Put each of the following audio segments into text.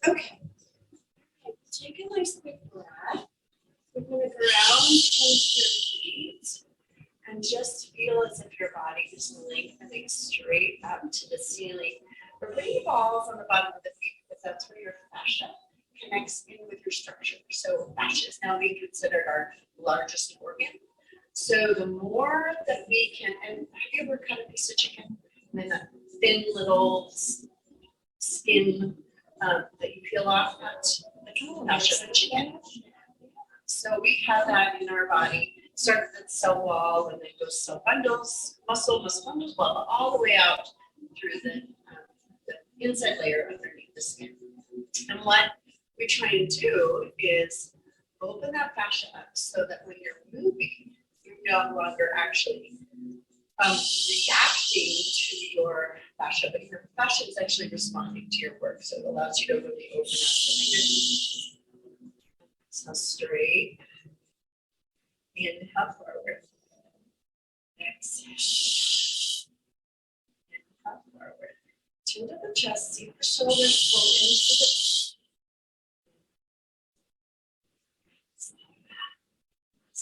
Okay. Take a nice quick breath. We're going to ground into your feet and just feel as if your body is lengthening straight up to the ceiling. We're putting balls on the bottom of the feet because that's where your fascia connects in with your structure. So fascia is now being considered our largest organ. So the more that we can, and have you ever cut a piece of chicken and then that thin little skin that you peel off that fascia of chicken? So we have that in our body. Starts at cell wall and then goes cell bundles, muscle bundles, blah, all the way out through the inside layer underneath the skin. And what we try and do is open that fascia up so that when you're moving, you're no longer actually reacting to your fascia, but your fascia is actually responding to your work. So it allows you to really open up the fingers. So straight. Inhale forward. Exhale. Inhale forward. Chin to the chest, see the shoulders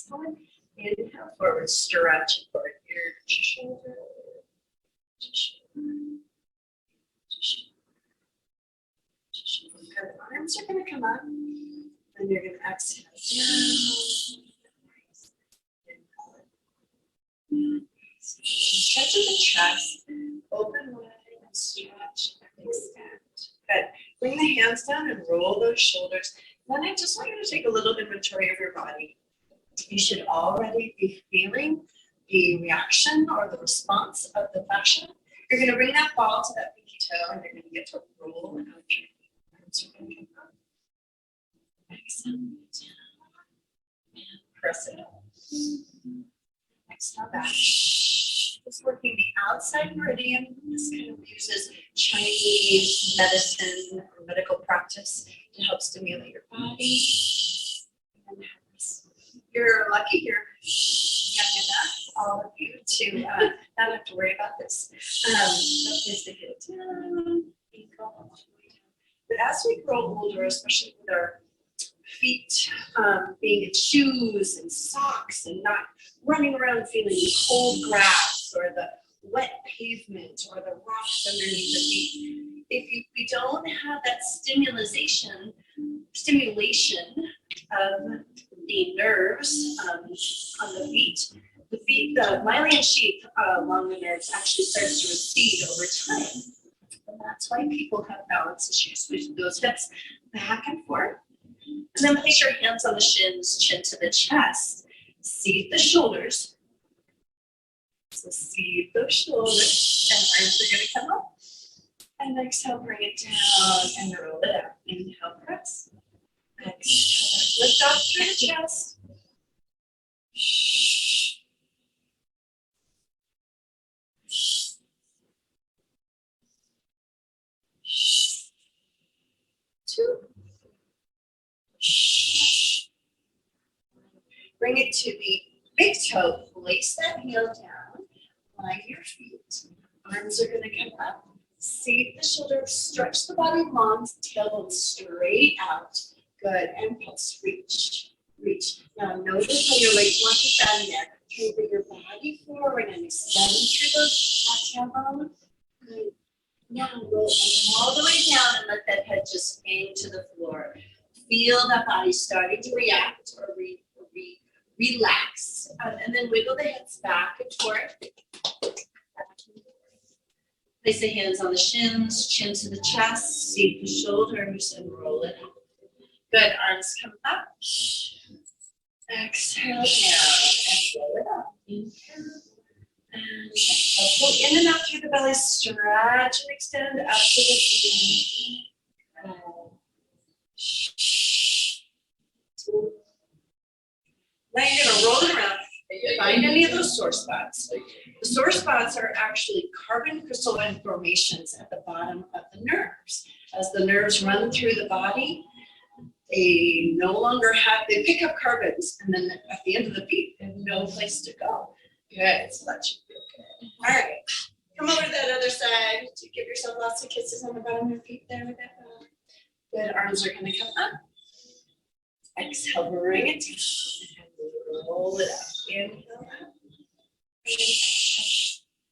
pull into the inhale forward, stretch forward, ear to shoulder, to shoulder, to shoulder, to shoulder. Good. Arms are going to come up, and you're going to exhale down. Stretch of the chest, open wide and stretch and extend. Good. Bring the hands down and roll those shoulders. Then I just want you to take a little inventory of your body. You should already be feeling the reaction or the response of the fascia. You're going to bring that ball to that pinky toe and you're going to get to roll and out your arms are going to come up. Exhale down and press it up. Exhale back. Just working the outside meridian. This kind of uses Chinese medicine or medical practice to help stimulate your body. And you're lucky you're young enough, all of you, to not have to worry about this. Just to get down, but as we grow older, especially with our feet being in shoes and socks and not running around feeling the cold grass or the wet pavement or the rocks underneath the feet. If we don't have that stimulation of the nerves on the feet, the myelin sheath along the nerves actually starts to recede over time. And that's why people have balance issues with those hips back and forth. And then place your hands on the shins, chin to the chest. Seat the shoulders. So seat those shoulders, and arms are going to come up. And exhale, bring it down and roll it up. Inhale, press. Exhale, lift up through the chest. Two. Bring it to the big toe. Place that heel down. Line your feet. Arms are going to come up. Seat the shoulders. Stretch the body long. Tailbone straight out. Good. And pulse. Reach. Reach. Now notice how your legs want to bend there. Try to bring your body forward and extend through that tailbone. Good. Now roll all the way down and let that head just hang to the floor. Feel that body starting to react or relax. And then wiggle the hips back and forth. Place the hands on the shins, chin to the chest, seat the shoulders, and roll it up. Good. Arms come up. Exhale down and roll it up. Inhale. And pull in and out through the belly. Stretch and extend out to the feet. Now you're going to roll it around. Find any of those sore spots. The sore spots are actually carbon crystalline formations at the bottom of the nerves. As the nerves run through the body, they no longer have, they pick up carbons, and then at the end of the feet, they have no place to go. Good, so that should feel good. All right, come over to that other side to give yourself lots of kisses on the bottom of your feet there with that. Good, arms are gonna come up. Exhale, bring it down and roll it up. Inhale up.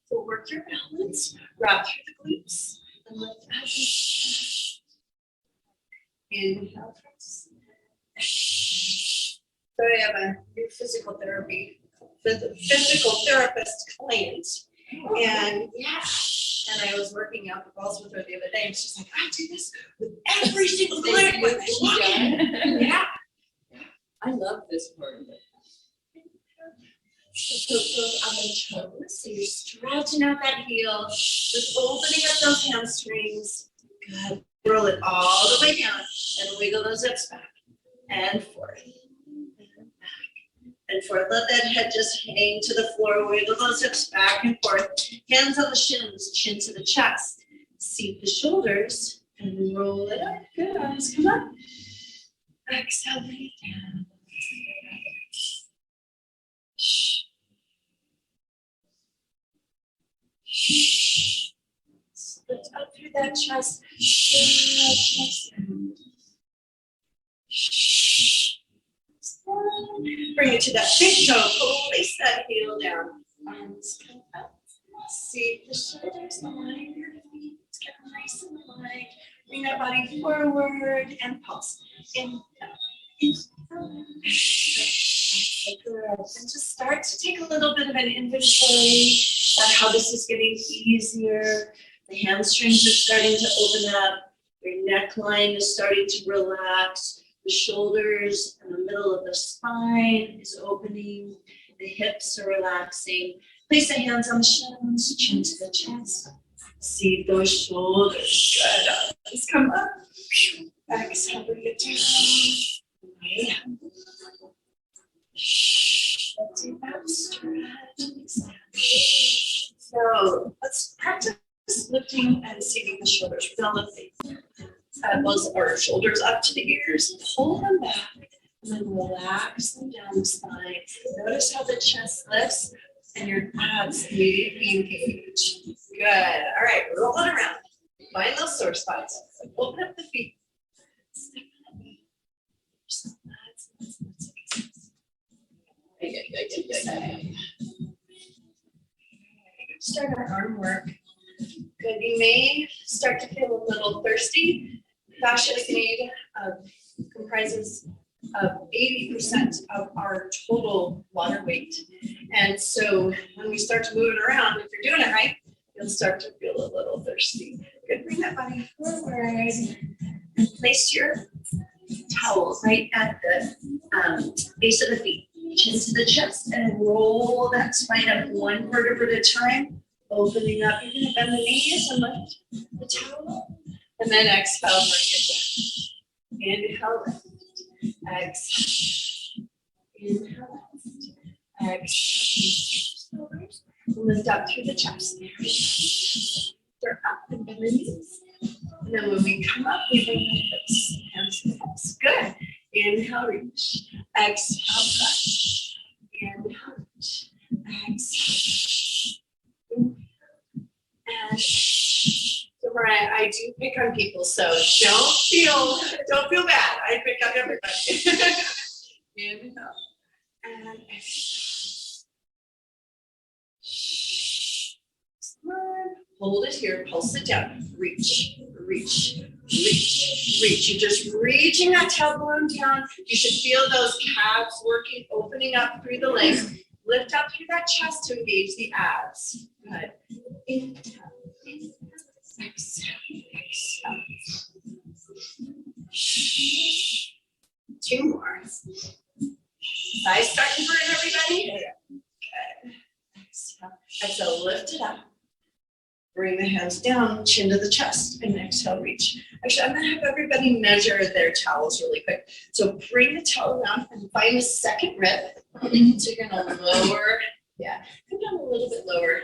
So work your balance, wrap through the glutes, and lift up. Inhale, press. So I have a new physical therapist client, and and I was working out the balls with her the other day, and she's like, I do this with every single client. Yeah. I love this part of it. So focus on the toes. So you're stretching out that heel, just opening up those hamstrings. Good. Roll it all the way down and wiggle those hips back and forth. And back and forth. Let that head just hang to the floor. Wiggle those hips back and forth. Hands on the shins, chin to the chest. Seat the shoulders and roll it up. Good. Arms come up. Exhale, bring it down. Lift up through that chest. Bring it to that big toe. Place that heel down. Arms come up. See the shoulders align your feet. Get nice and aligned. Bring that body forward and pulse. Inhale. And just start to take a little bit of an inventory about how this is getting easier. The hamstrings are starting to open up. Your neckline is starting to relax. The shoulders and the middle of the spine is opening. The hips are relaxing. Place the hands on the shins, chin to the chest. See those shoulders. Good. Arms come up. Exhale, bring it down. Yeah. Do that stretch. So let's practice lifting and seating the shoulders. We're gonna lift those our shoulders up to the ears, pull them back, and then relax them down the spine. Notice how the chest lifts and your abs immediately engage. Good. All right, roll it around. Find those sore spots. Open up the feet. Step on it. Start our arm work. Good. You may start to feel a little thirsty. Fascia is made comprises of 80% of our total water weight. And so when we start to move it around, if you're doing it right, you'll start to feel a little thirsty. Good. Bring that body forward and place your towel right at the base of the feet. Chin to the chest and roll that spine up one vertebra at a time, opening up. You're going to bend the knees and lift the towel. And then exhale, bring it down. Inhale, lift. Exhale. Inhale, lift. Exhale. Lift up through the chest. Start up and bend the knees. And then when we come up, we bring the hips, hands to the hips. Good. Inhale, reach. Exhale, touch. Inhale, reach. Exhale. And so Mariah, I do pick on people, so don't feel bad. I pick on everybody. Inhale. And exhale. Hold it here, pulse it down. Reach, reach, reach, reach. You're just reaching that tailbone down. You should feel those calves working, opening up through the legs. Lift up through that chest to engage the abs. Good. Inhale, exhale, exhale. 2 more. Thighs start to burn, everybody. Good. Exhale, exhale, lift it up. Bring the hands down, chin to the chest, and exhale, reach. Actually, I'm gonna have everybody measure their towels really quick. So bring the towel down and find a second rib. So you're gonna lower, come down a little bit lower.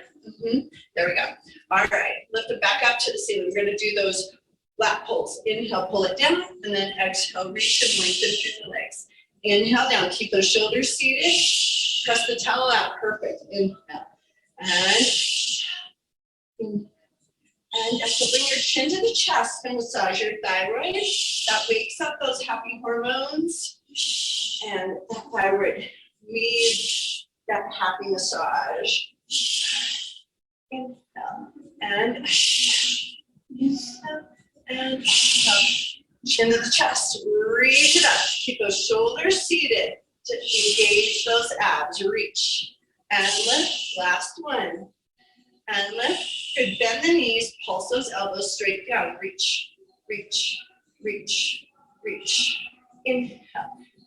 There we go. All right, lift it back up to the ceiling. We're gonna do those lat pulls. Inhale, pull it down, and then exhale, reach and lengthen through the legs. Inhale down, keep those shoulders seated. Press the towel out, perfect. Inhale, and And exhale, bring your chin to the chest and massage your thyroid. That wakes up those happy hormones. And that thyroid needs that happy massage. Inhale and inhale and exhale. Chin to the chest, reach it up. Keep those shoulders seated to engage those abs. Reach and lift. Last one. And lift. Good. Bend the knees. Pulse those elbows straight down. Reach, reach, reach, reach. Inhale,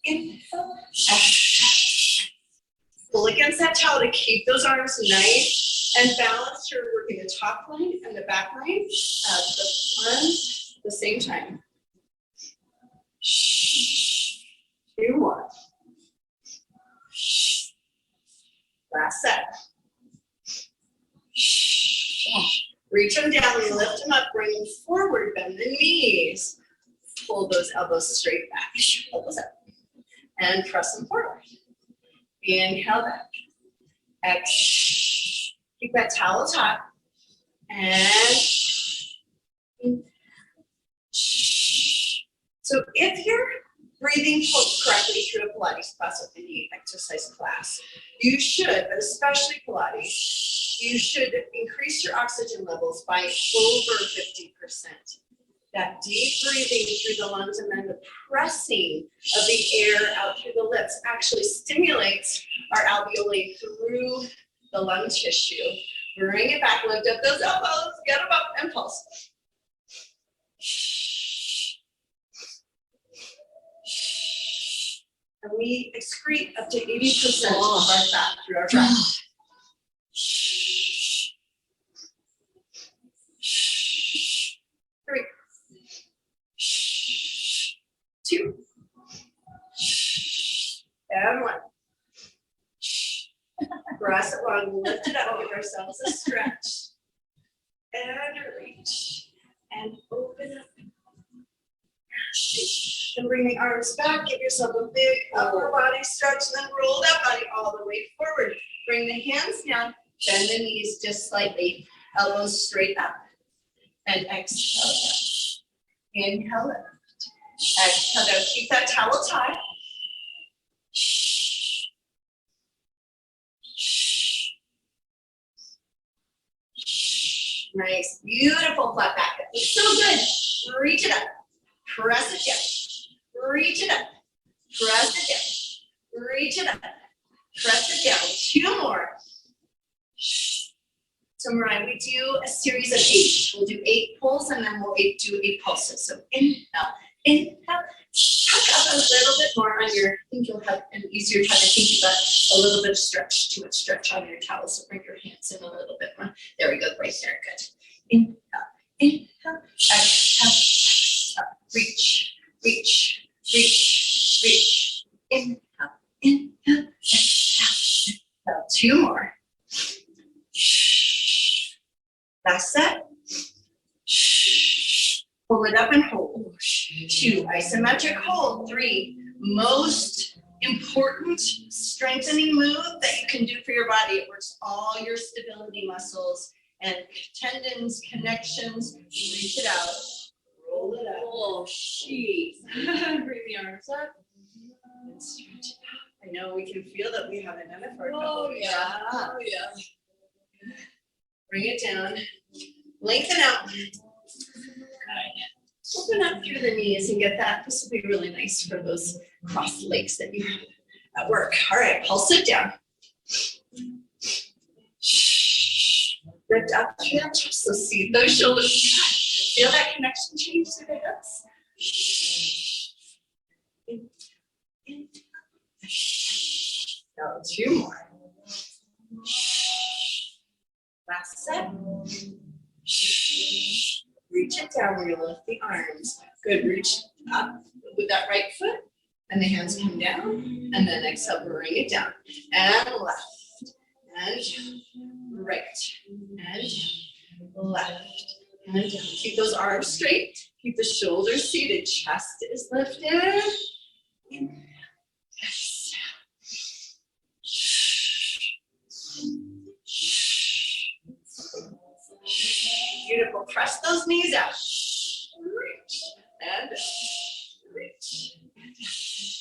inhale, exhale. Pull against that towel to keep those arms nice and balanced. You're working the top line and the back line of the arms at the same time. 2 more. Last set. Reach them down, lift them up, bring them forward, bend the knees. Pull those elbows straight back, elbows up, and press them forward. Inhale back. Exhale. Keep that towel taut. And so if you're breathing correctly through a Pilates class or any exercise class, you should, but especially Pilates, you should increase your oxygen levels by over 50%. That deep breathing through the lungs and then the pressing of the air out through the lips actually stimulates our alveoli through the lung tissue. Bring it back, lift up those elbows, get them up and pulse. And we excrete up to 80% of our fat through our breath. 3, 2, and 1. Press it long, lift it up, give ourselves a stretch. And reach. And open up. And bring the arms back, give yourself a big upper body stretch, and then roll that body all the way forward. Bring the hands down, bend the knees just slightly, elbows straight up. And exhale down. Inhale lift. Exhale down. Keep that towel tight. Nice, beautiful flat back. It looks so good. Reach it up. Press it down. Reach it up. Press it down. Reach it up. Press it down. 2 more. So Mariah, we do a series of 8. We'll do 8 pulls and then we'll do 8 pulses. So inhale, inhale, tuck up a little bit more on your, I think you'll have an easier time. I think you've got a little bit of stretch, too much stretch on your towel. So bring your hands in a little bit more. There we go, right there, good. Inhale, inhale, exhale, exhale. Reach, reach, reach, reach. Inhale, inhale, exhale, exhale. 2 more. Last set. Pull it up and hold. 2, isometric hold. 3, most important strengthening move that you can do for your body. It works all your stability muscles and tendons, connections. Reach it out. Roll it up. Oh, jeez. Bring the arms up. And stretch it out. I know we can feel that we haven't done it for a couple Oh, of weeks. yeah. Oh, yeah. Bring it down. Lengthen out. Good. Open up through the knees and get that. This will be really nice for those crossed legs that you have at work. All right, pulse it down. Lift up through that chest. Let's see those shoulders. Feel that connection change through the hips. Now 2 more. Last set. Reach it down where you lift the arms. Good, reach up with that right foot, and the hands come down, and then exhale, bring it down. And left, and right, and left, and down. Keep those arms straight, keep the shoulders seated, chest is lifted. Inhale, exhale. Beautiful. press those knees out. Reach and reach.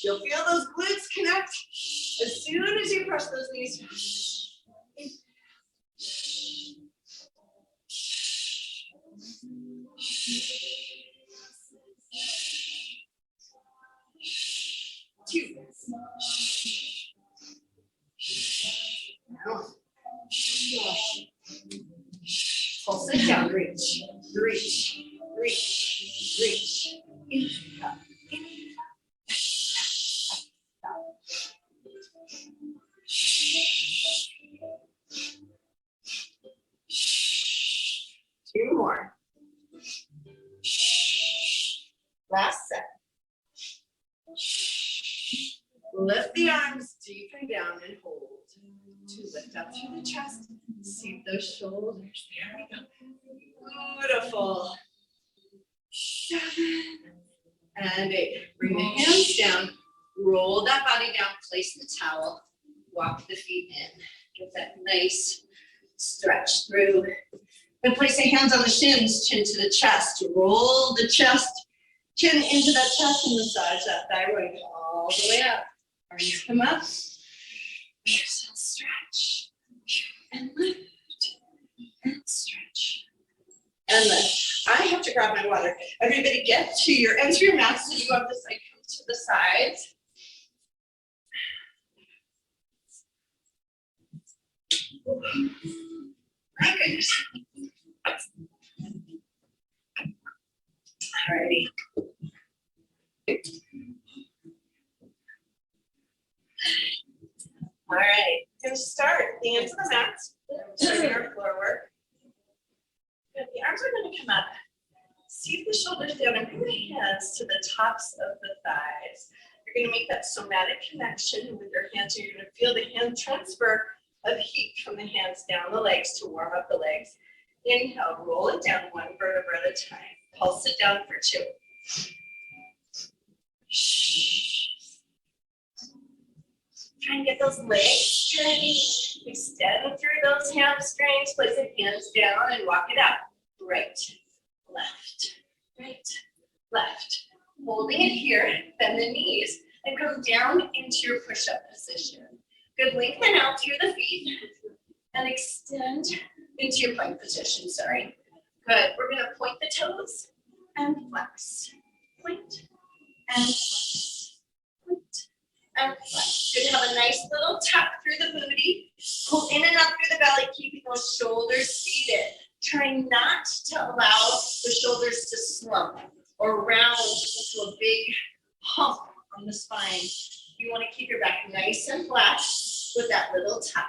You'll feel those glutes connect as soon as you press those knees. 2. Now. Pulse it down, reach, reach, reach, reach. Inhale, inhale. 2 more. Last set. Lift the arms deep and down and hold. To lift up through the chest. Seat those shoulders. There we go. Beautiful. 7 and 8. Bring the hands down. Roll that body down. Place the towel. Walk the feet in. Get that nice stretch through. And place the hands on the shins, chin to the chest. Roll the chest, chin into that chest and massage that thyroid all the way up. Arms come up. Yourself stretch. And lift. And stretch. And lift. I have to grab my water. Everybody get to your ends of your mat so you have this like come to the sides. My goodness. Alrighty. All right, gonna start the ends of the mats. Starting our floor work. Good. The arms are gonna come up. Seat the shoulders down and bring the hands to the tops of the thighs. You're gonna make that somatic connection with your hands. So you're gonna feel the hand transfer of heat from the hands down the legs to warm up the legs. Inhale, roll it down 1 vertebra at a time. Pulse it down for 2. Try and get those legs straight. Extend through those hamstrings. Place the hands down and walk it up. Right, left, right, left. Holding it here, bend the knees and come down into your push-up position. Good, lengthen out through the feet and extend into your plank position, sorry. Good, we're gonna point the toes and flex. Point and flex. Point and flex. Good to have a nice little tuck through the booty. Pull in and up through the belly, keeping those shoulders seated. Trying not to allow the shoulders to slump or round into a big hump on the spine. You want to keep your back nice and flat with that little tuck.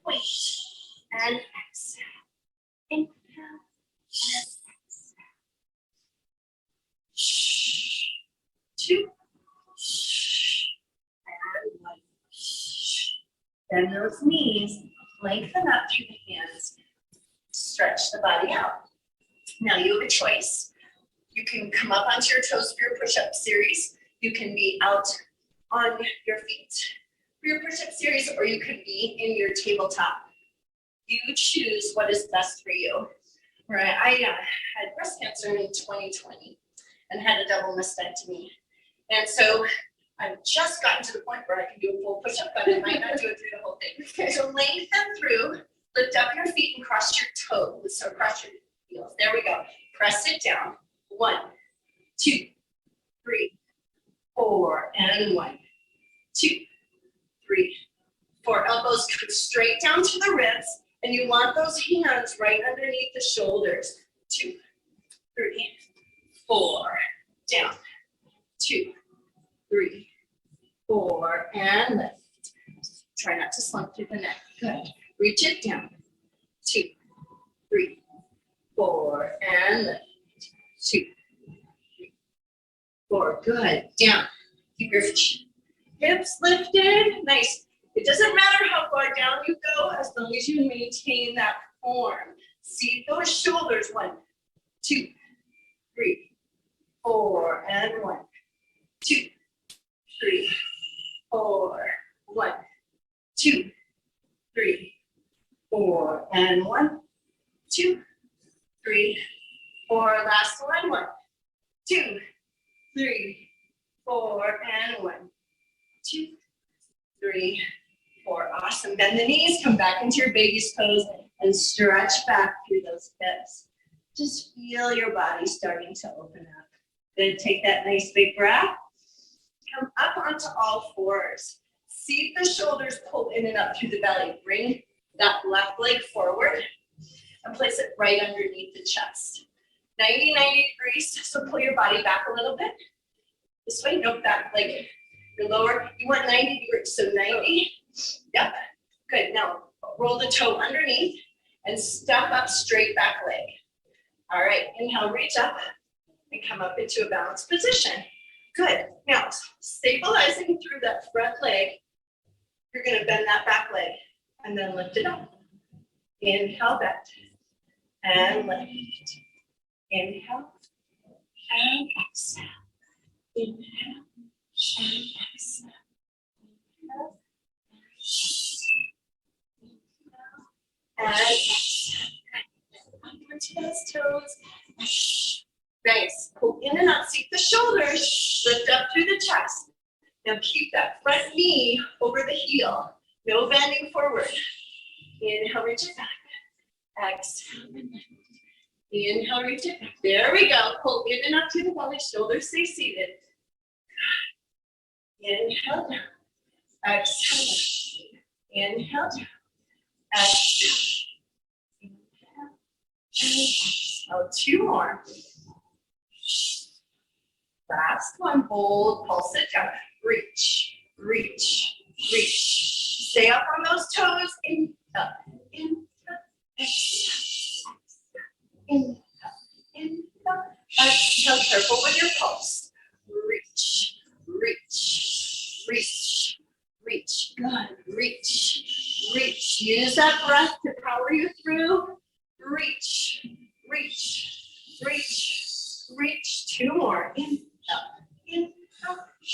Point and exhale. Inhale and exhale. 2 and 1. Bend those knees, lengthen up through the hands. Stretch the body out. Now you have a choice. You can come up onto your toes for your push-up series. You can be out on your feet for your push-up series, or you could be in your tabletop. You choose what is best for you. Right? I had breast cancer in 2020 and had a double mastectomy. And so I've just gotten to the point where I can do a full push-up, but I might not do it through the whole thing. Okay. So lengthen through. Lift up your feet and cross your toes. So cross your heels. There we go. Press it down. 1, 2, 3, 4, and 1, 2, 3, 4. Elbows come straight down to the ribs, and you want those hands right underneath the shoulders. 2, 3, 4. Down. 2, 3, 4, and lift. Try not to slump through the neck. Good. Reach it down. 2, 3, 4, and lift. 2, 3, 4. Good. Down. Keep your hips lifted. Nice. It doesn't matter how far down you go as long as you maintain that form. See those shoulders. 1, 2, 3, 4, and 1, 2, 3, 4. 1, 2, 3, 4, and 1, 2, 3, 4. Last one. 1, 2, 3, 4, and 1, 2, 3, 4. Awesome. Bend the knees, come back into your baby's pose, and stretch back through those hips. Just feel your body starting to open up. Good. Take that nice big breath. Come up onto all fours. See the shoulders pull in and up through the belly. Bring that left leg forward and place it right underneath the chest. 90 degrees, so pull your body back a little bit. This way, no, back leg, your lower, you want 90 degrees, so 90, yep, good. Now, roll the toe underneath and step up straight back leg. All right, inhale, reach up and come up into a balanced position. Good. Now, stabilizing through that front leg, you're gonna bend that back leg and then lift it up. Inhale, bend, and lift. Inhale, and exhale. Inhale, and exhale. Inhale, and exhale. Up onto those toes. Nice. Pull in and up. Seat the shoulders. Lift up through the chest. Now keep that front knee over the heel. No bending forward. Inhale, reach it back. Exhale, and lift. Inhale, reach it back. There we go. Pull in and up to the belly. Shoulders stay seated. Inhale down. Exhale. Inhale down. Exhale. Inhale. And exhale. 2 more. Last one. Hold. Pulse it down. Reach. Reach. Reach. Stay up on those toes. In. Up. In. Up. Exhale. Inhale, inhale, exhale, careful with your pulse. Reach, reach, reach, reach, good, reach, reach. Use that breath to power you through. Reach, reach, reach, reach. 2 more. Inhale,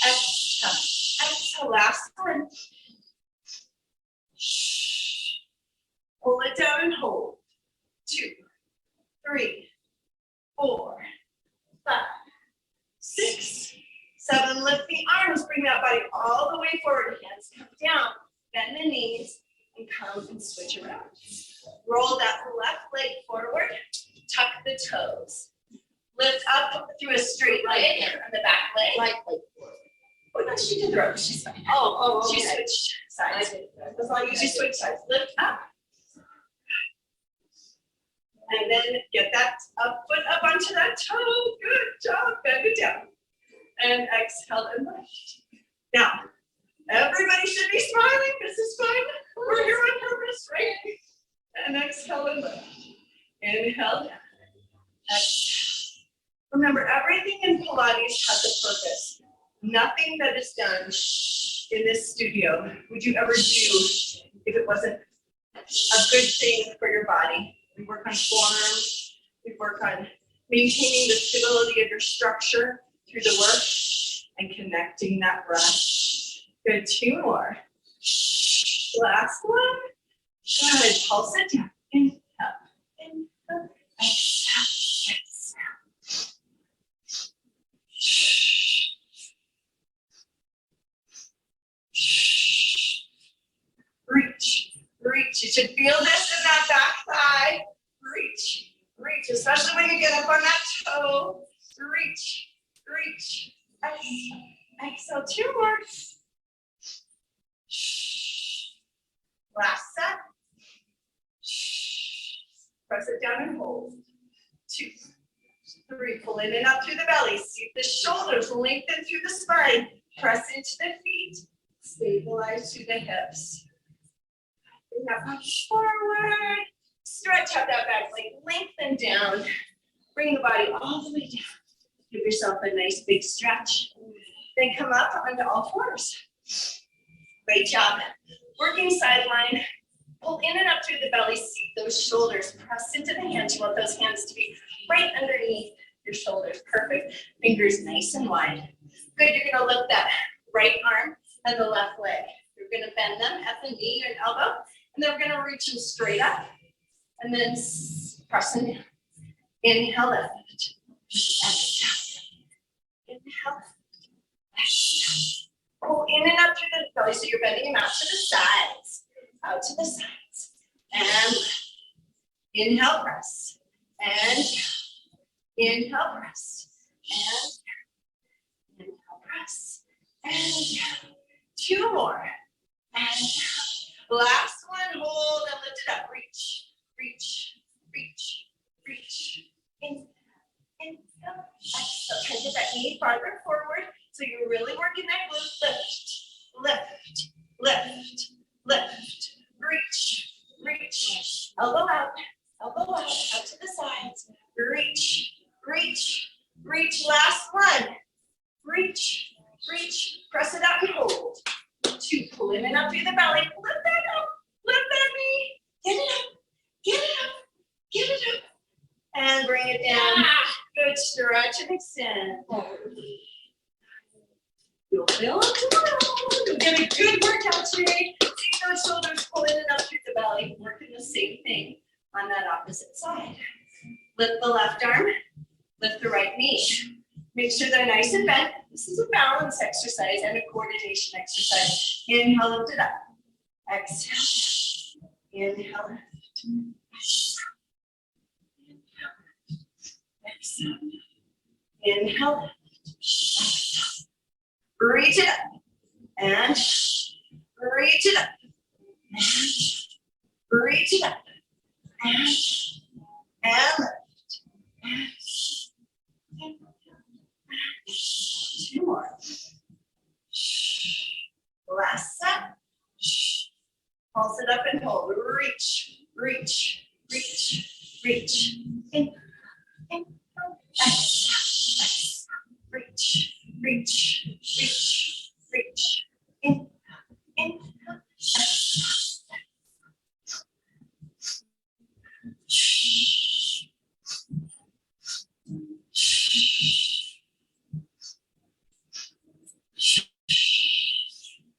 exhale, exhale. Last one. Pull it down and hold. 2, 3, 4, 5, 6, 7. Lift the arms. Bring that body all the way forward. Hands come down. Bend the knees and come and switch around. Roll that left leg forward. Tuck the toes. Lift up through a straight leg on the back leg. Right leg forward. Oh no, she did throw. She's fine. Oh, okay. She switched sides. As long as you switch sides. Lift up. And then get that foot up onto that toe. Good job. Bend it down. And exhale and lift. Now, everybody should be smiling. This is fun. We're here on purpose, right? And exhale and lift. Inhale down. Exhale. Remember, everything in Pilates has a purpose. Nothing that is done in this studio would you ever do if it wasn't a good thing for your body. We work on form, we work on maintaining the stability of your structure through the work and connecting that breath. Good, 2 more. Last one. Good, pulse it down. Inhale, inhale, exhale, exhale. Reach. Reach. You should feel this in that back thigh. Reach. Reach. Especially when you get up on that toe. Reach. Reach. Exhale. Exhale. 2 more. Last set. Press it down and hold. 2, 3. Pull in and up through the belly. See the shoulders lengthen through the spine. Press into the feet. Stabilize through the hips. Bring that back forward. Stretch out that back leg. Lengthen down. Bring the body all the way down. Give yourself a nice big stretch. Then come up onto all fours. Great job. Working sideline. Pull in and up through the belly. Seat those shoulders. Press into the hands. You want those hands to be right underneath your shoulders. Perfect. Fingers nice and wide. Good. You're going to lift that right arm and the left leg. You're going to bend them at the knee and elbow. And then we're going to reach them straight up. And then press them down. Inhale, lift. Exhale. Inhale, exhale. Pull in and up through the belly, so you're bending them out to the sides. Out to the sides. And inhale, press. And inhale, press. And inhale, press. And 2 more. And last one, hold and lift it up. Reach, reach, reach, reach. Inhale, exhale. Try to get that knee farther forward. So you're really working that glute. Lift, lift, lift, lift. Reach, reach. Elbow out, out to the sides. Reach, reach, reach. Last one. Reach, reach. Press it out and hold. 2, pull in and up through the belly. Lift that up, lift that knee. Get it up, get it up, get it up. And bring it down. Good stretch and extend. You'll feel it tomorrow. You'll get a good workout today. See those shoulders pull in and up through the belly. Working the same thing on that opposite side. Lift the left arm, lift the right knee. Make sure they're nice and bent. This is a balance exercise and a coordination exercise. Inhale, lift it up. Exhale. Inhale, lift. Exhale. Inhale, lift. Exhale. Reach it up. And reach it up. And reach it up. And lift. And 2 more. Last set. Pulse it up and hold. Reach, reach, reach, reach. In, exhale, reach, reach, reach, reach. In, exhale.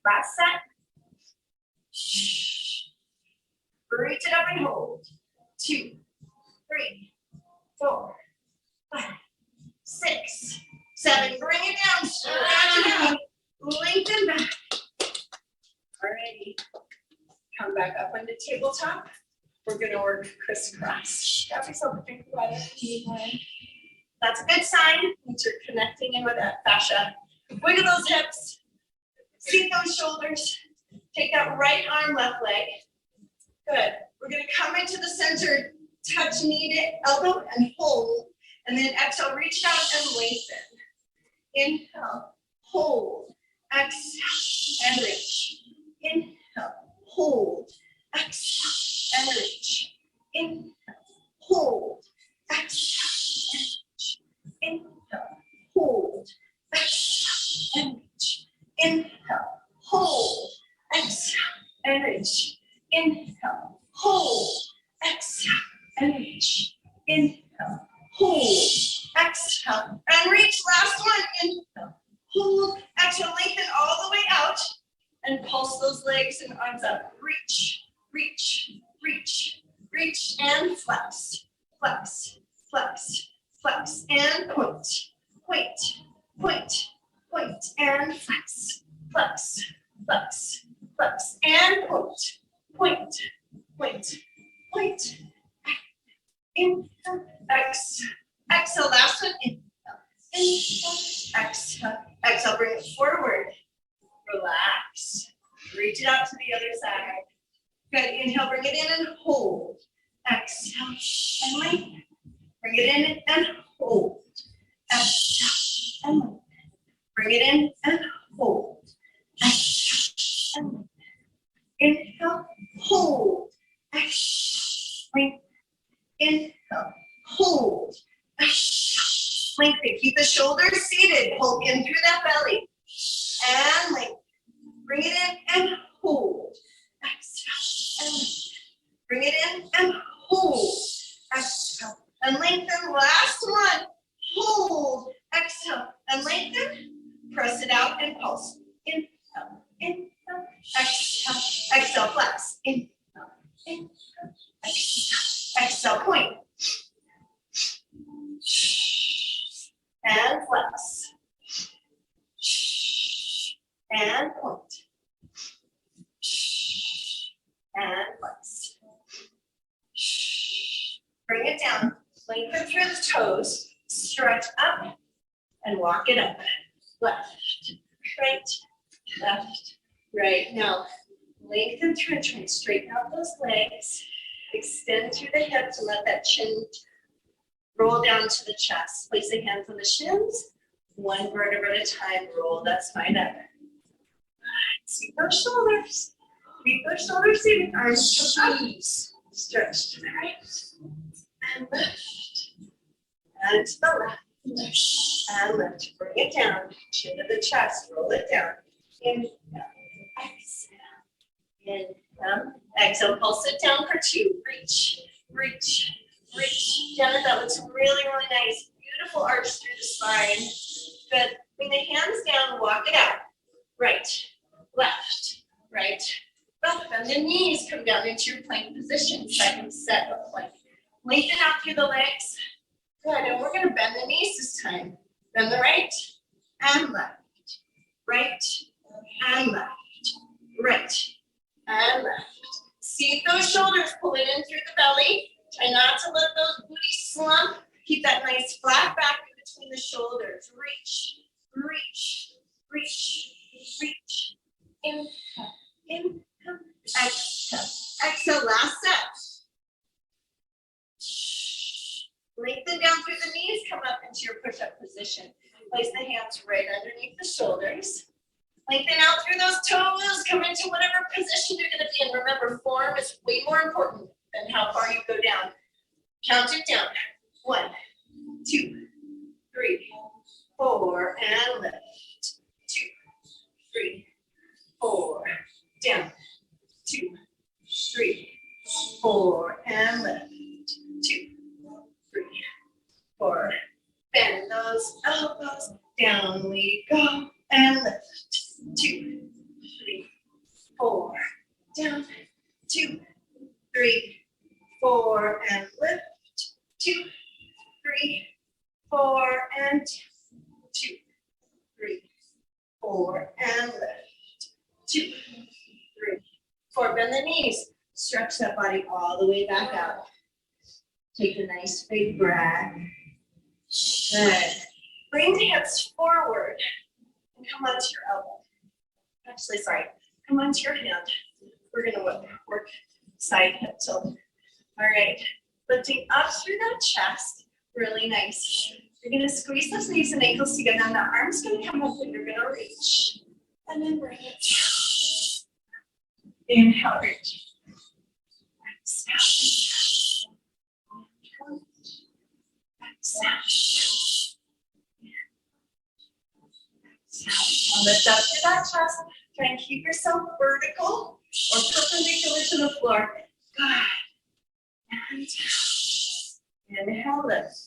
Last set. Reach it up and hold. 2, 3, 4, 5, 6, 7. Bring it down. Stretch it out. Lengthen back. Alrighty. Come back up onto tabletop. We're going to work crisscross. Grab yourself a drink of water. That's a good sign that you're connecting in with that fascia. Wiggle those hips. Seat those shoulders. Take that right arm, left leg. Good. We're going to come into the center, touch knee to elbow and hold. And then exhale, reach out and lengthen. Inhale, hold, exhale, and reach. Inhale, hold, exhale, and reach. Inhale, hold, exhale, and reach. Inhale, hold, exhale, and reach. Inhale, hold, exhale, and reach. Inhale, hold, exhale, and reach. Inhale, hold, exhale, and reach. Last one. Inhale, hold, exhale, lengthen all the way out, and pulse those legs and arms up. Reach, reach, reach, reach, and flex, flex, flex, flex, and point, point, point, point, and flex, flex, flex, flex, and point, point, point, point. Inhale, exhale, exhale, last one. Inhale, exhale, exhale, bring it forward. Relax. Reach it out to the other side. Good. Inhale, bring it in and hold. Exhale and lengthen. Bring it in and hold. Exhale and lengthen. Bring it in and hold. Exhale and lengthen. Inhale, hold. Exhale, lengthen. Inhale, hold. Exhale, lengthen. Keep the shoulders seated. Pull in through that belly. And lengthen. Bring it in and hold. Exhale and lengthen. Bring it in and hold. Exhale and lengthen. Last one. Hold. Exhale and lengthen. Press it out and pulse. Inhale. Inhale. Exhale. Exhale. Flex. Inhale. Inhale. Exhale. Exhale. Point. it down, lengthen through the toes, stretch up, and walk it up. Left, right, left, right. Now, lengthen through and try and straighten out those legs. Extend through the hips and let that chin roll down to the chest. Place the hands on the shins. One vertebra at a time. Roll that spine up. Sweep those shoulders. Sweep those shoulders. See the arms come up. Stretch to the right and left. And to the left. And lift. Bring it down. Chin to the chest. Roll it down. Inhale. Exhale. Inhale. Exhale. Pulse it down for 2. Reach. Reach. Reach. Jenna, that looks really, really nice. Beautiful arch through the spine. Good. Bring the hands down. Walk it out. Right. Left. Right. Left. Bend the knees. Come down into your plank position. Second set of plank. Lengthen out through the legs. Good. And we're going to bend the knees this time. Bend the right and left. Right and left. Right and left. See those shoulders pulling in through the belly. Try not to let those booties slump. Keep that nice flat back in between the shoulders. Reach, reach, reach, reach. Inhale, inhale, exhale. Exhale, last set. Lengthen down through the knees, come up into your push-up position. Place the hands right underneath the shoulders. Lengthen out through those toes, come into whatever position you're gonna be in. Remember, form is way more important than how far you go down. Count it down. 1, 2, 3, 4, and lift. 2, 3, 4, down. 2, 3, 4, and lift. 2, 3, 4. Bend those elbows. Down we go. And lift. 2, 3, 4. Down. 2, 3, 4. And lift. 2, 3, 4. And 2, 3, 4. And lift. 2, 3, 4. Bend the knees. Stretch that body all the way back out. Take a nice big breath. Good. Bring the hips forward and come onto your elbow. Actually, sorry. Come onto your hand. We're going to work side hip tilt. All right. Lifting up through that chest. Really nice. You're going to squeeze those knees and ankles together. And the arm's going to come up and you're going to reach. And then bring it down. Inhale, reach. Exhale. Exhale. Lift up through that chest. Try and keep yourself vertical or perpendicular to the floor. Good. And inhale, lift.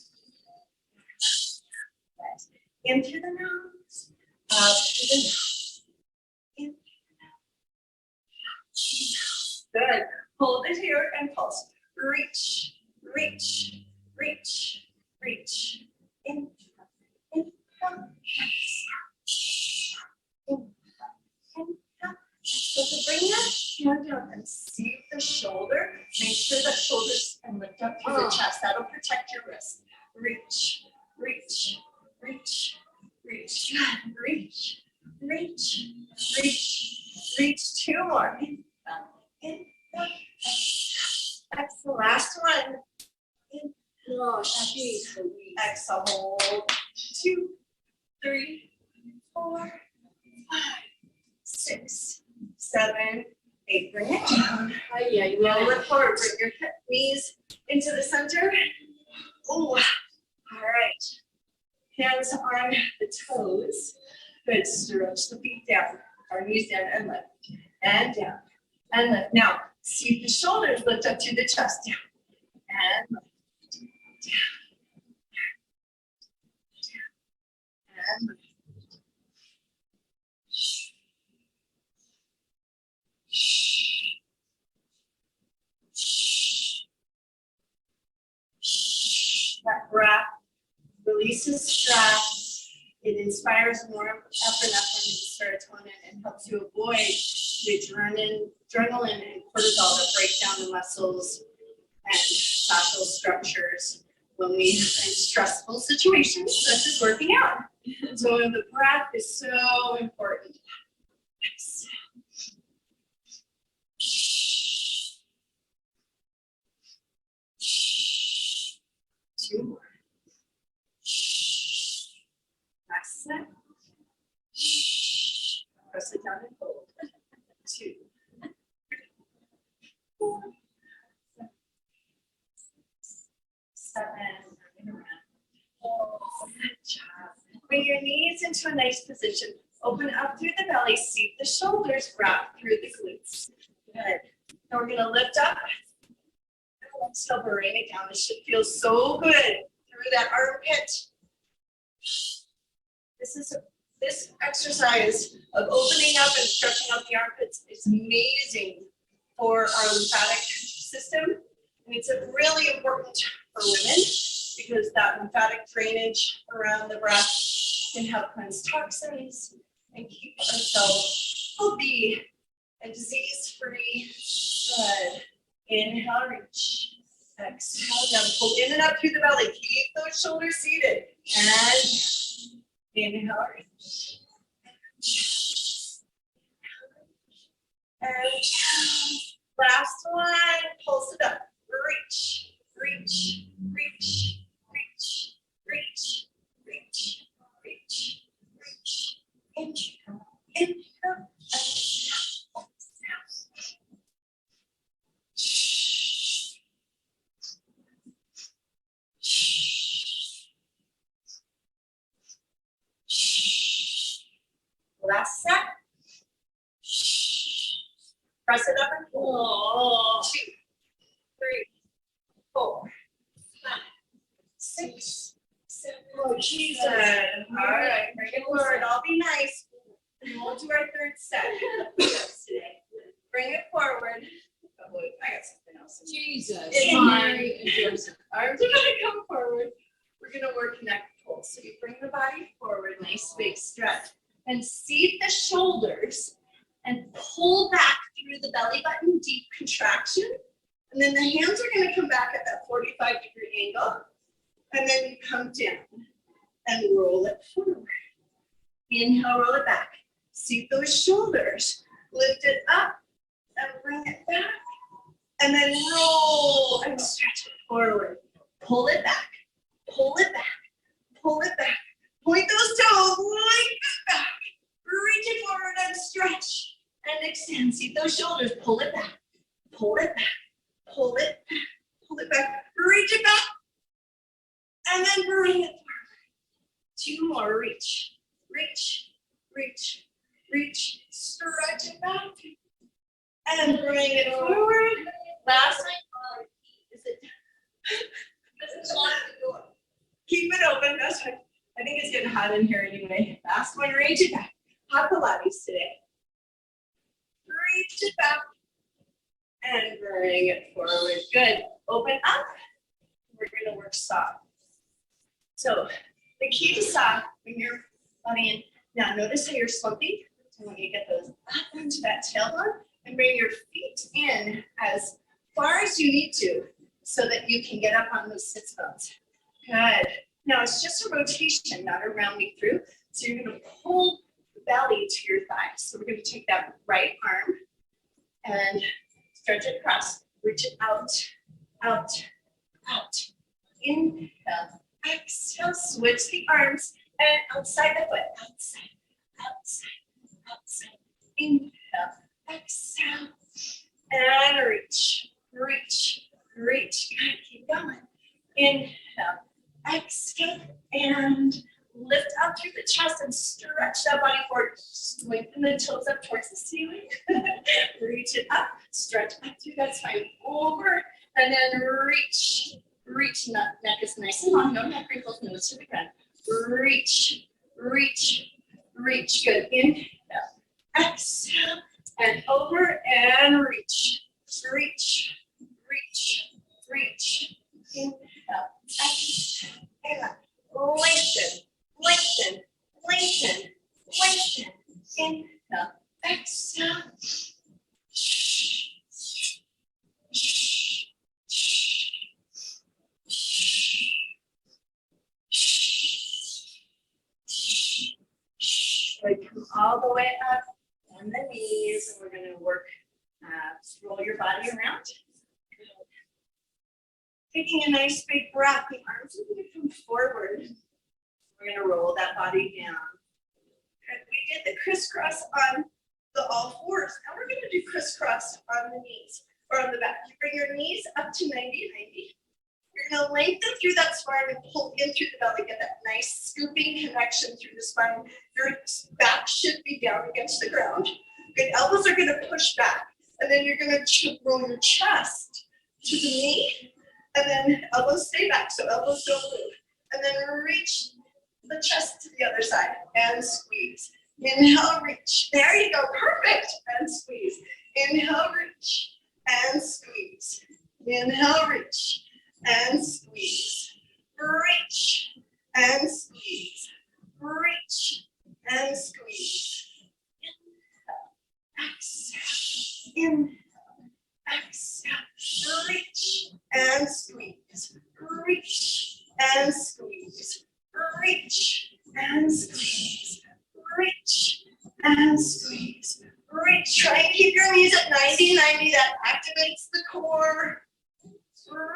In through the nose, out through the nose. In through the nose. Good. Hold it here and pulse. Reach, reach, reach, reach. In, in, so to bring that hand down and see the shoulder, make sure that shoulders and lift up through the chest. That'll protect your wrist. Reach, reach, reach, reach, reach, reach, reach, reach. 2 more. In, exhale. Last one. In, exhale. Hold. 2, 3, 4, 5, 6, 7, 8. Bring it down. Roll it forward. Bring your knees into the center. Oh, all right. Hands on the toes. Good. Stretch the feet down. Our knees down and lift. And down. And lift. Now, see the shoulders lift up to the chest. Down. And lift. Down. And lift. That breath releases stress. It inspires more epinephrine and serotonin and helps you avoid the adrenaline and cortisol that break down the muscles and fascial structures when we in stressful situations, such as working out. So the breath is so important. Exhale. Two more. Last set. Press it down and hold. 2, 4, 7. Good job. Bring your knees into a nice position. Open up through the belly. Seat the shoulders. Wrap through the glutes. Good. Now we're going to lift up. Exhale, bring it down. This should feel so good through that armpit. This exercise of opening up and stretching out the armpits is amazing for our lymphatic system. And it's really important for women because that lymphatic drainage around the breast can help cleanse toxins and keep ourselves healthy and disease-free. Good. Inhale, reach. Exhale, down. Pull in and up through the belly. Keep those shoulders seated. And inhale, reach. And last one. Pulse it up. Reach, reach, reach, reach, reach, reach, reach, reach. Inhale, inhale, exhale, exhale. Last set. Press it up and pull. 2, 3, 4, 5, 6, 7. Oh, Jesus. All right, bring it forward. I'll be nice. We'll do our third set today. Bring it forward. Oh, I got something else. Jesus. Arms are gonna come forward. We're gonna work neck pull. So you bring the body forward, nice big stretch. And seat the shoulders and pull back through the belly button, deep contraction. And then the hands are going to come back at that 45-degree angle. And then you come down and roll it forward. Inhale, roll it back. Seat those shoulders. Lift it up and bring it back. And then roll and stretch it forward. Pull it back. Pull it back. Pull it back. Point those toes. Point it back. Reach it forward and stretch. And extend. See those shoulders. Pull it back. Pull it back. Pull it back. Pull it back. Reach it back. And then bring it forward. 2 more. Reach. Reach. Reach. Reach. Stretch it back. And bring it forward. Last time. Is it? Keep it open. That's right. I think it's getting hot in here anyway. Last one. Reach it back. Hot Pilates today. Reach it back and bring it forward. Good. Open up. We're going to work soft. So the key to soft when you're body in. Now notice how you're slumping. So when you get those up into that tailbone and bring your feet in as far as you need to so that you can get up on those sits bones. Good. Now it's just a rotation, not a rounding through. So you're going to pull the belly to your thighs. So we're going to take that right arm and stretch it across. Reach it out, out, out. Inhale, exhale, switch the arms and outside the foot. Outside, outside, outside. Inhale, exhale, and reach, reach, reach. Good, keep going. Inhale, exhale, and lift up through the chest and stretch that body forward. Lengthen the toes up towards the ceiling. Reach it up, stretch up through that spine over, and then reach. Reach, neck is nice and long, no neck wrinkles, nose to the ground. Reach, reach, reach. Good. Inhale, exhale, and over and reach. Reach, reach, reach. Inhale, exhale, and lengthen, lengthen, lengthen, lengthen. Inhale, exhale. all the way up on the knees, and we're gonna work, roll your body around. Taking a nice big breath, the arms are gonna come forward. We're gonna roll that body down. And we did the crisscross on the all fours. Now we're gonna do crisscross on the knees or on the back. You bring your knees up to 90. You're gonna lengthen through that spine and pull in through the belly, get that nice scooping connection through the spine. Your back should be down against the ground. Good, elbows are gonna push back. And then you're gonna roll your chest to the knee. And then elbows stay back, so elbows don't move. And then reach the chest to the other side and squeeze. Inhale, reach. There you go, perfect. And squeeze. Inhale, reach and squeeze. Inhale, reach and squeeze. Reach and squeeze. Reach and squeeze. Exhale. Inhale. Exhale. Reach and squeeze. Reach and squeeze. Reach and squeeze. Reach and squeeze. Reach. Try and keep your knees at 90. That activates the core.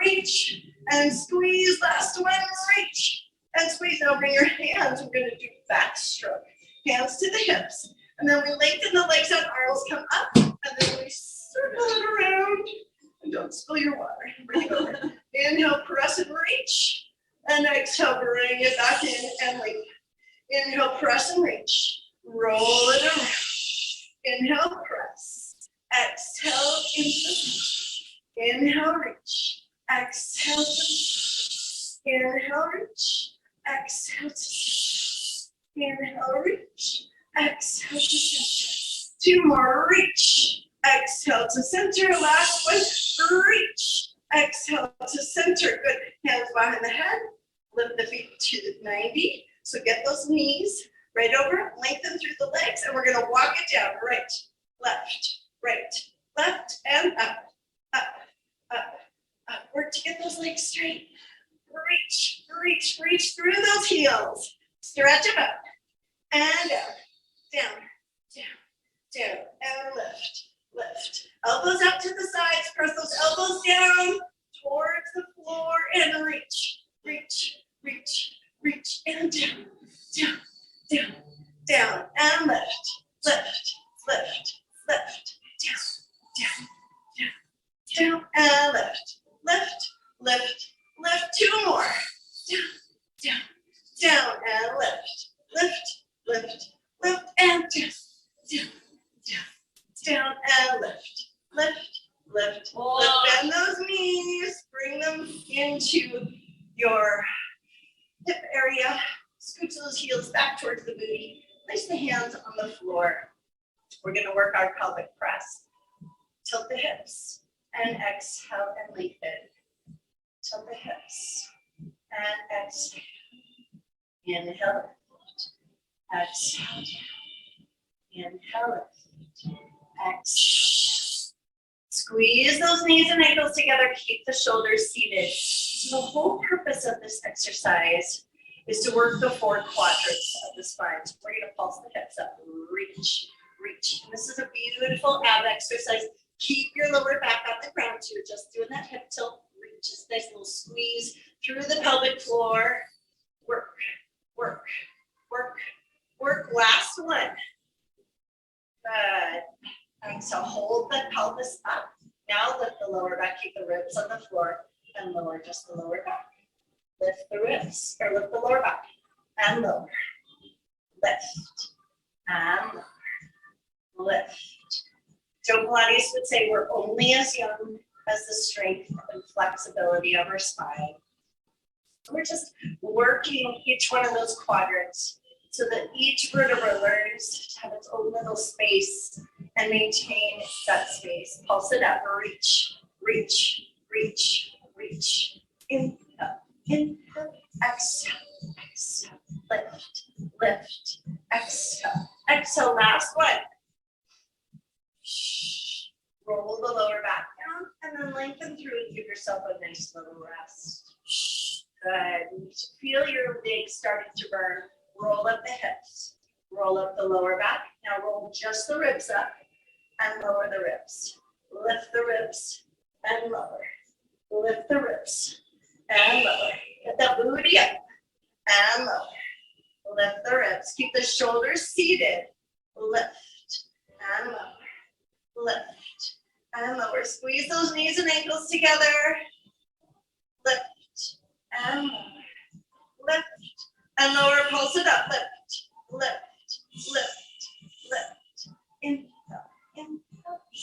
Reach and squeeze. Last one. Reach and squeeze. Now bring your hands. We're going to do backstroke. Hands to the hips. And then we lengthen the legs out. Arms come up. And then we circle it around. And don't spill your water. Bring it over. Inhale, press and reach. And exhale, bring it back in and lengthen. Inhale, press and reach. Roll it around. Inhale, press. Exhale, into the inhale, reach. Exhale, to inhale, reach. Exhale, to inhale, reach. Exhale, to center. Two more, reach. Exhale to center. Last one, reach. Exhale to center. Good. Hands behind the head. Lift the feet to 90. So get those knees right over, lengthen through the legs, and we're going to walk it down. Right, left, and up, up, up, up. Work to get those legs straight. Reach, reach, reach through those heels. Stretch them up and down, down, and lift, lift. Elbows out to the sides. Press those elbows down towards the floor and reach, reach, reach, reach, and down, down, down, down, and lift, lift, lift, lift, down, down, down, down, and lift, lift, lift, lift. Two more. Down, down, down, and lift, lift, lift, lift, and down, down, down, down, and lift, lift, lift, lift. Bend those knees. Bring them into your hip area. Scooch those heels back towards the booty. Place the hands on the floor. We're going to work our pelvic press. Tilt the hips and exhale and lengthen. Tilt the hips and exhale. Inhale, lift. Exhale down. Inhale, lift. Exhale. Squeeze those knees and ankles together. Keep the shoulders seated. So the whole purpose of this exercise is to work the four quadrants of the spine. So we're going to pulse the hips up. Reach, reach. And this is a beautiful ab exercise. Keep your lower back on the ground too. Just doing that hip tilt. Reach. Just nice little squeeze through the pelvic floor. Work, work, work, work. Last one. Good. And so hold the pelvis up. Now lift the lower back. Keep the ribs on the floor and lower just the lower back. Lift the ribs, or lift the lower back, and lower. Lift, and lower. Lift. Joe Pilates would say we're only as young as the strength and flexibility of our spine. We're just working each one of those quadrants so that each vertebra learns to have its own little space and maintain that space. Pulse it up, reach, reach, reach, reach. Inhale, inhale, exhale, exhale, lift, lift, exhale, exhale. Last one. Roll the lower back down and then lengthen through and give yourself a nice little rest. Good. You should feel your legs starting to burn. Roll up the hips. Roll up the lower back. Now roll just the ribs up and lower the ribs. Lift the ribs and lower. Lift the ribs and lower. Get that booty up and lower. Lift the ribs. Keep the shoulders seated. Lift and lower. Lift and lower. Squeeze those knees and ankles together. Lift and lower. Lift and lower. Pulse it up. Lift, lift, lift, lift. In,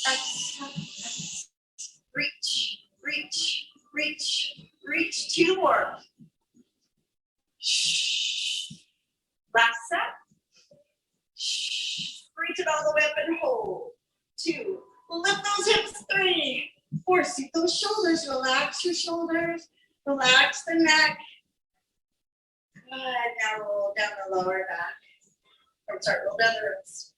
exhale. Reach, reach, reach, reach. 2 more. Last set. Reach it all the way up and hold. 2. Lift those hips. 3, 4. See those shoulders. Relax your shoulders. Relax the neck. Good. Now roll down the lower back. Roll down the ribs.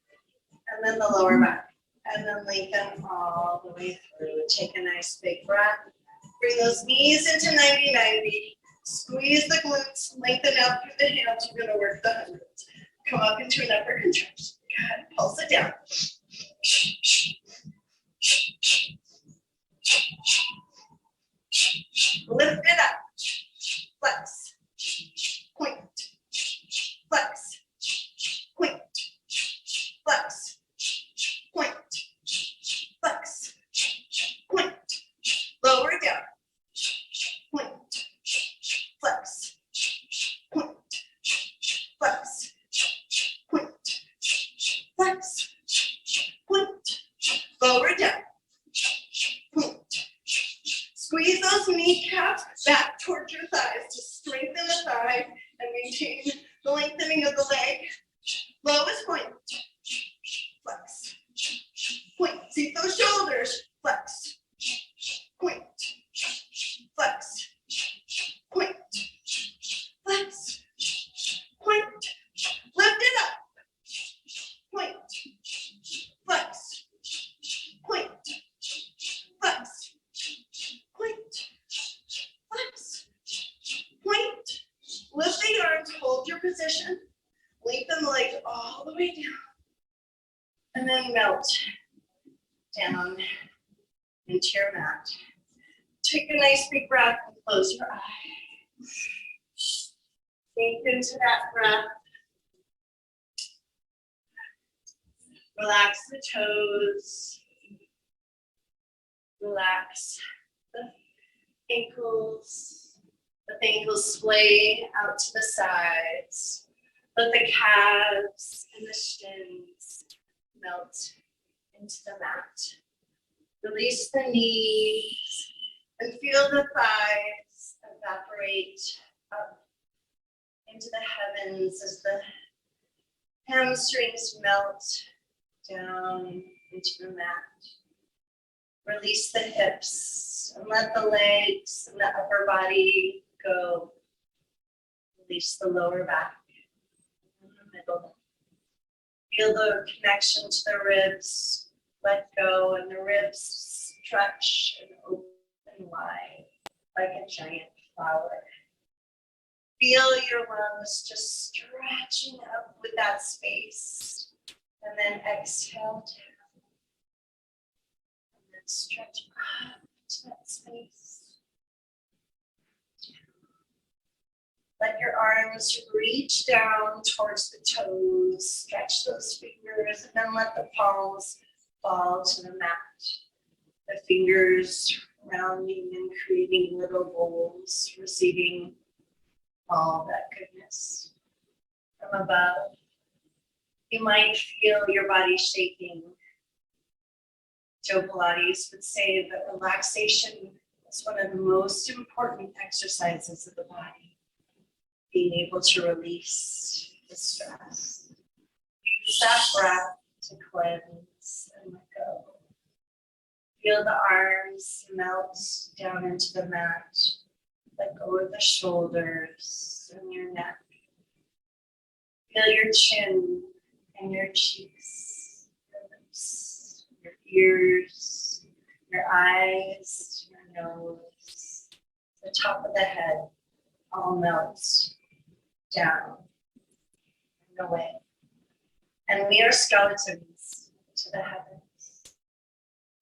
And then the lower back. And then lengthen all the way through. Take a nice big breath. Bring those knees into 90-90. Squeeze the glutes. Lengthen out through the hands. You're going to work the hundreds. Come up into an upper contraction. Good. Pulse it down. Lift it up. Flex. Point. Flex. Point. Flex. Point. Flex. Point. Lower down. Point. Flex. Point. Flex. Point. Flex. Point. Lower down. Point. Squeeze those kneecaps back towards your thighs to strengthen the thigh and maintain the lengthening of the leg. Lowest point. Flex. Point. See those shoulders. Flex. Point. Flex. Point. Flex. Point. Lift it up. Point. Flex. Point. Flex. Point. Flex. Point. Lift the arms. Hold your position. Lengthen the legs all the way down. And then melt down into your mat. Take a nice big breath and close your eyes. Sink into that breath. Relax the toes. Relax the ankles. Let the ankles splay out to the sides. Let the calves and the shins melt into the mat. Release the knees and feel the thighs evaporate up into the heavens as the hamstrings melt down into the mat. Release the hips and let the legs and the upper body go. Release the lower back in the middle. Feel the connection to the ribs. Let go and the ribs stretch and open wide like a giant flower. Feel your lungs just stretching up with that space. And then exhale down. And then stretch up to that space. Let your arms reach down towards the toes. Stretch those fingers and then let the palms fall to the mat. The fingers rounding and creating little bowls, receiving all that goodness from above. You might feel your body shaking. Joe Pilates would say that relaxation is one of the most important exercises of the body. Being able to release the stress. Use that breath to cleanse and let go. Feel the arms melt down into the mat. Let go of the shoulders and your neck. Feel your chin and your cheeks, your lips, your ears, your eyes, your nose, the top of the head all melt down and away. And we are skeletons to the heavens.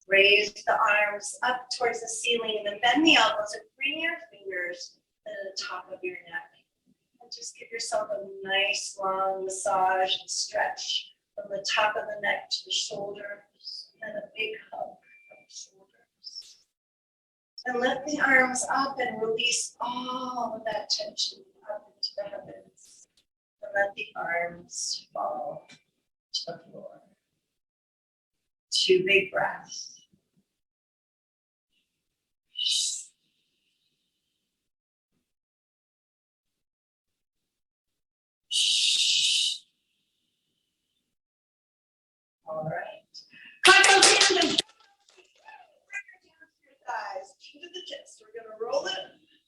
Raise the arms up towards the ceiling, then bend the elbows and bring your fingers to the top of your neck. And just give yourself a nice long massage and stretch from the top of the neck to the shoulders, and a big hug from the shoulders. And lift the arms up and release all of that tension up into the heavens. And let the arms fall to the floor. 2 big breaths. All right. Crocodile tandem. Bring your down to your thighs, into the chest. We're going to roll it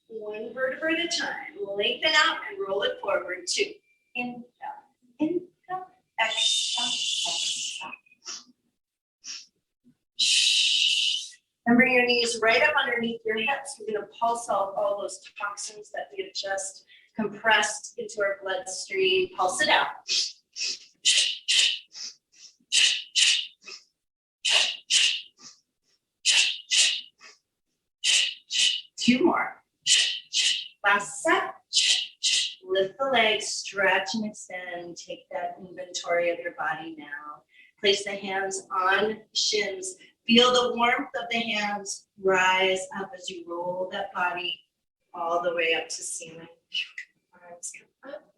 1 vertebra at a time. Lengthen out and roll it forward. 2. Inhale, inhale, exhale, exhale. And bring your knees right up underneath your hips. We're going to pulse out all those toxins that we have just compressed into our bloodstream. Pulse it out. 2 more. Last set. Lift the legs, stretch and extend. Take that inventory of your body now. Place the hands on shins. Feel the warmth of the hands rise up as you roll that body all the way up to ceiling. Arms come up.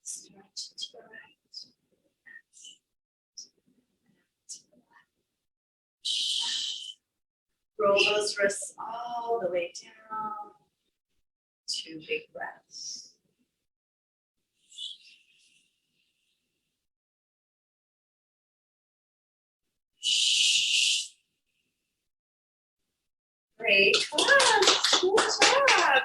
Stretch to the right. To the left. Roll those wrists all the way down. 2 big breaths. Great. Good job.